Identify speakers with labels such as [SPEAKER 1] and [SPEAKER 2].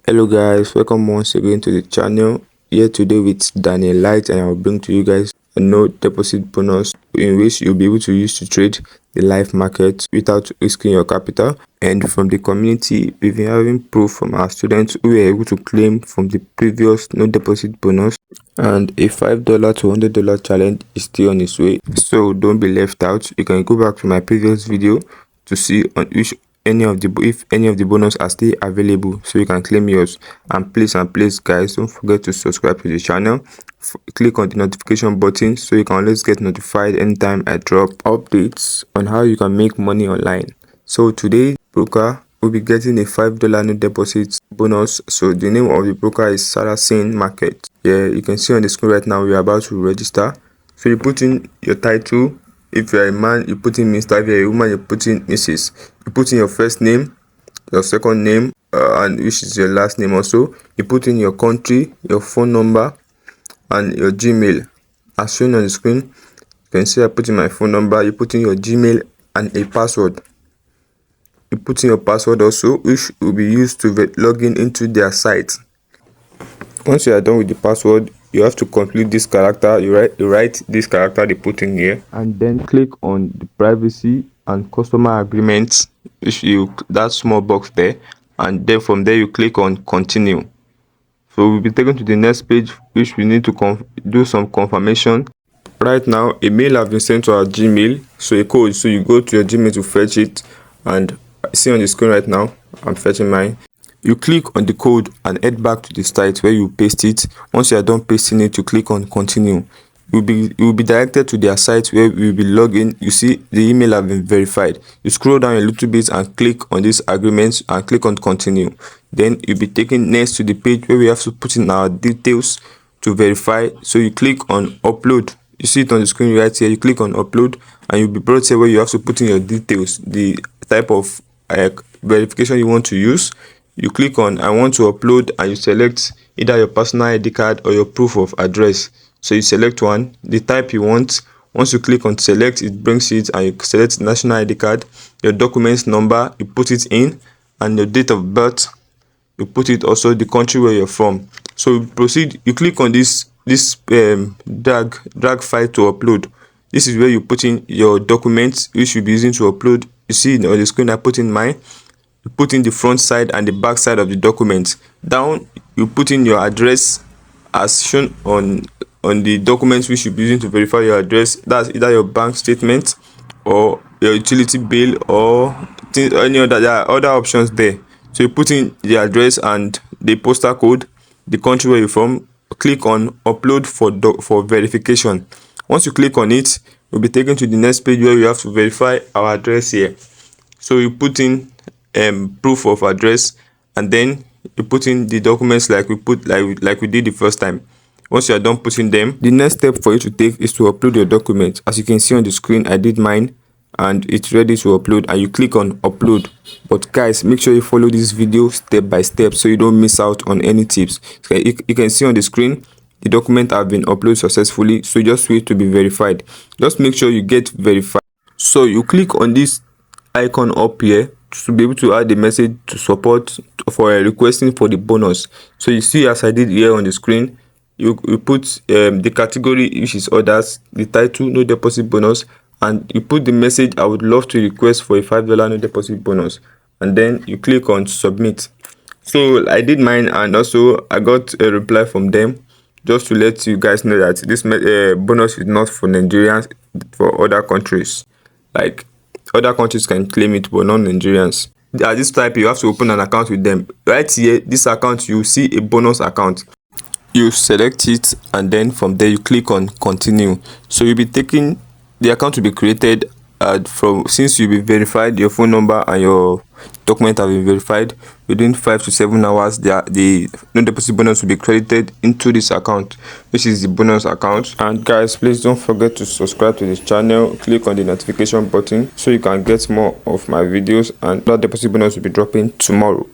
[SPEAKER 1] Hello guys, welcome once again to the channel. Here today with Daniel Light, and I will bring to you guys a no deposit bonus in which you'll be able to use to trade the live market without risking your capital. And from the community, we've been having proof from our students who were able to claim from the previous no deposit bonus, and a $5 to $100 challenge is still on its way, so don't be left out. You can go back to my previous video to see on which if any of the bonus are still available, so you can claim yours. And please guys, don't forget to subscribe to the channel. Click on the notification button so you can always get notified anytime I drop updates on how you can make money online. So today broker will be getting a $5 no deposit bonus. So the name of the broker is Saracen Market. Yeah, you can see on the screen right now we are about to register. So you put in your title. If you're a man, you put in Mr. If you're a woman, you put in Mrs. You put in your first name, your second name, and which is your last name also. You put in your country, your phone number, and your Gmail. As shown on the screen, you can see I put in my phone number. You put in your Gmail and a password. You put in your password also, which will be used to log in into their site. Once you are done with the password, you have to complete this character. You write this character they put in here, and then click on the privacy and customer agreements, which that small box there, and then from there you click on continue. So we'll be taken to the next page, which we need to do some confirmation. Right now a mail has been sent to our Gmail, so a code, so you go to your Gmail to fetch it, and see on the screen right now I'm fetching mine. You click on the code and head back to the site where you paste it. Once you are done pasting it, you click on continue. You will be directed to their site where you will be logging. You see the email have been verified. You scroll down a little bit and click on this agreement and click on continue. Then you'll be taken next to the page where we have to put in our details to verify. So you click on upload. You see it on the screen right here. You click on upload and you'll be brought here where you have to put in your details, the type of verification you want to use. You click on I want to upload, and you select either your personal ID card or your proof of address. So you select one, the type you want. Once you click on select, it brings it, and you select national ID card, your documents number, you put it in, and your date of birth, you put it also, the country where you're from. So you proceed. You click on this drag file to upload. This is where you put in your documents which you'll be using to upload. You see on the screen I put in mine. You put in the front side and the back side of the document. Down you put in your address as shown on the documents which you'll be using to verify your address. That's either your bank statement or your utility bill or any other. There are other options there. So you put in the address and the postal code, the country where you're from. Click on upload for verification. Once you click on it, you'll be taken to the next page where you have to verify our address here. So you put in proof of address, and then you put in the documents like we did the first time. Once you are done putting them, the next step for you to take is to upload your document. As you can see on the screen, I did mine and it's ready to upload, and you click on upload. But guys, make sure you follow this video step by step so you don't miss out on any tips. Okay, you can see on the screen the document have been uploaded successfully, so just wait to be verified. Just make sure you get verified. So you click on this icon up here to be able to add the message to support for requesting for the bonus. So you see, as I did here on the screen, you put the category, which is others, the title no deposit bonus, and you put the message I would love to request for a $5 no deposit bonus, and then you click on submit. So I did mine, and also I got a reply from them just to let you guys know that this bonus is not for Nigerians, for other countries. Like other countries can claim it, but not Nigerians. At this type, you have to open an account with them. Right here, this account, you see a bonus account. You select it, and then from there you click on continue. So you'll be taking, the account will be created since you'll be verified, your phone number and your document have been verified. Within 5 to 7 hours, the no deposit bonus will be credited into this account, which is the bonus account. And guys, please don't forget to subscribe to this channel. Click on the notification button so you can get more of my videos, and that deposit bonus will be dropping tomorrow.